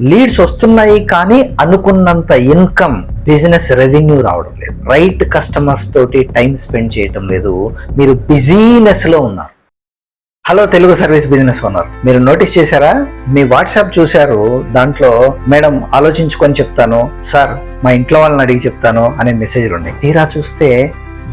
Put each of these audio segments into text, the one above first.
Leads వస్తున్నాయి కానీ అనుకున్నంత ఇన్కమ్, బిజినెస్ రెవెన్యూ రావడం లేదు. రైట్ కస్టమర్స్ తోటి టైం స్పెండ్ చేయటం లేదు. మీరు బిజీనెస్ లో ఉన్నారు. Hello Telugu service business owner, మీరు నోటీస్ చేశారా? మీ వాట్సాప్ చూశారు, దాంట్లో మేడం ఆలోచించుకొని చెప్తాను, సార్ మా ఇంట్లో వాళ్ళని అడిగి చెప్తాను అనే మెసేజ్లు ఉన్నాయి. తీరా చూస్తే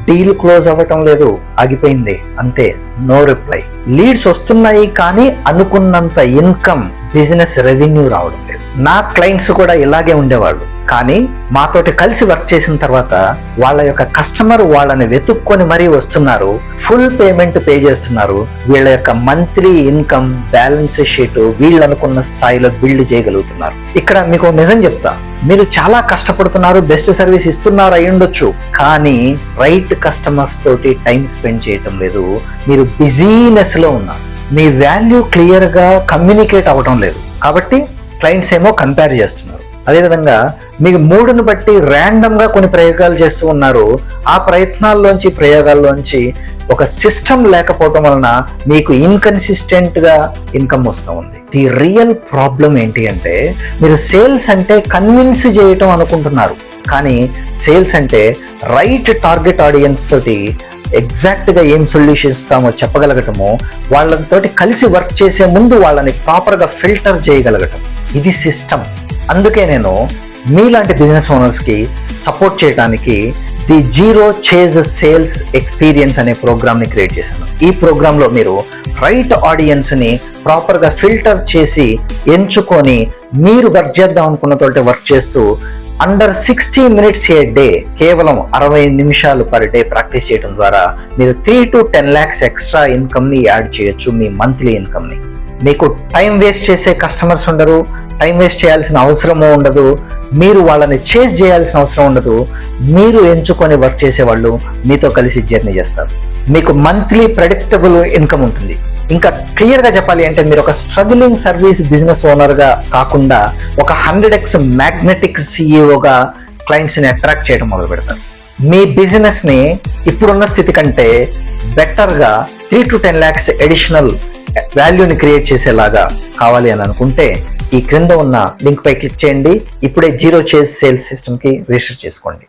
డీల్ క్లోజ్ అవ్వటం లేదు, ఆగిపోయింది, అంతే, నో రిప్లై. లీడ్స్ వస్తున్నాయి కానీ అనుకున్నంత ఇన్కమ్, బిజినెస్ రెవెన్యూ రావడం లేదు. నా క్లయింట్స్ కూడా ఇలాగే ఉండేవాళ్ళు, కానీ మాతోటి కలిసి వర్క్ చేసిన తర్వాత వాళ్ళ యొక్క కస్టమర్ వాళ్ళని వెతుక్కొని మరీ వస్తున్నారు, ఫుల్ పేమెంట్ పే చేస్తున్నారు. వీళ్ళ యొక్క మంత్లీ ఇన్కమ్, బ్యాలెన్స్ షీట్ వీళ్ళు అనుకున్న స్థాయిలో బిల్డ్ చేయగలుగుతున్నారు. ఇక్కడ మీకు నిజం చెప్తా, మీరు చాలా కష్టపడుతున్నారు, బెస్ట్ సర్వీస్ ఇస్తున్నారు అయి ఉండొచ్చు, కానీ రైట్ కస్టమర్స్ తోటి టైం స్పెండ్ చేయటం లేదు. మీరు బిజీనెస్ లో ఉన్నారు. మీ వాల్యూ క్లియర్ గా కమ్యూనికేట్ అవ్వడం లేదు. కాబట్టి క్లయింట్స్ ఏమో కంపేర్ చేస్తున్నారు. అదేవిధంగా మీకు మూడును బట్టి ర్యాండమ్ గా కొన్ని ప్రయోగాలు చేస్తూ ఉన్నారు. ఆ ప్రయోగాల్లోంచి ఒక సిస్టమ్ లేకపోవటం వలన మీకు ఇన్కన్సిస్టెంట్ గా ఇన్కమ్ వస్తూ ఉంది. ది రియల్ ప్రాబ్లం ఏంటి అంటే, మీరు సేల్స్ అంటే కన్విన్స్ చేయటం అనుకుంటున్నారు, కానీ సేల్స్ అంటే రైట్ టార్గెట్ ఆడియన్స్ తోటి ఎగ్జాక్ట్ గా ఏం సొల్యూషన్ ఇస్తామో చెప్పగలగటము, వాళ్ళతోటి కలిసి వర్క్ చేసే ముందు వాళ్ళని ప్రాపర్ గా ఫిల్టర్ చేయగలగటం, ఇది సిస్టమ్. అందుకే నేను మీలాంటి బిజినెస్ ఓనర్స్ కి సపోర్ట్ చేయడానికి the zero chase sales experience అనే ప్రోగ్రామ్ ని క్రియేట్ చేశాను. ఈ ప్రోగ్రామ్ లో మీరు రైట్ ఆడియన్స్ ని ప్రాపర్ గా ఫిల్టర్ చేసి ఎంచుకొని మీరు వర్క్ చేద్దాం అనుకున్న తోటి వర్క్ చేస్తూ అండర్ 60 minutes ఏ డే, కేవలం 60 నిమిషాలు పర్ డే ప్రాక్టీస్ చేయడం ద్వారా మీరు 3 to 10 lakhs ఎక్స్ట్రా ఇన్కమ్ ని యాడ్ చేయొచ్చు మీ మంత్లీ ఇన్కమ్ ని. మీకు టైం వేస్ట్ చేసే కస్టమర్స్ ఉండరు, టైం వేస్ట్ చేయాల్సిన అవసరము ఉండదు, మీరు వాళ్ళని చేజ్ చేయాల్సిన అవసరం ఉండదు. మీరు ఎంచుకొని వర్క్ చేసేవాళ్ళు మీతో కలిసి జర్నీ చేస్తారు. మీకు మంత్లీ ప్రెడిక్టబుల్ ఇన్కమ్ ఉంటుంది. ఇంకా క్లియర్ గా చెప్పాలి అంటే, మీరు ఒక స్ట్రగులింగ్ సర్వీస్ బిజినెస్ ఓనర్ గా కాకుండా ఒక 100x మ్యాగ్నెటిక్ సిఇఓగా క్లయింట్స్ ని అట్రాక్ట్ చేయడం మొదలు పెడతారు. మీ బిజినెస్ ని ఇప్పుడున్న స్థితి కంటే బెటర్ గా 3 to 10 lakhs అడిషనల్ వాల్యూని క్రియేట్ చేసేలాగా కావాలి అని అనుకుంటే, ఈ క్రింద ఉన్న లింక్ పై క్లిక్ చేయండి. ఇప్పుడే జీరో చేజ్ సేల్స్ సిస్టమ్ కి రిజిస్టర్ చేసుకోండి.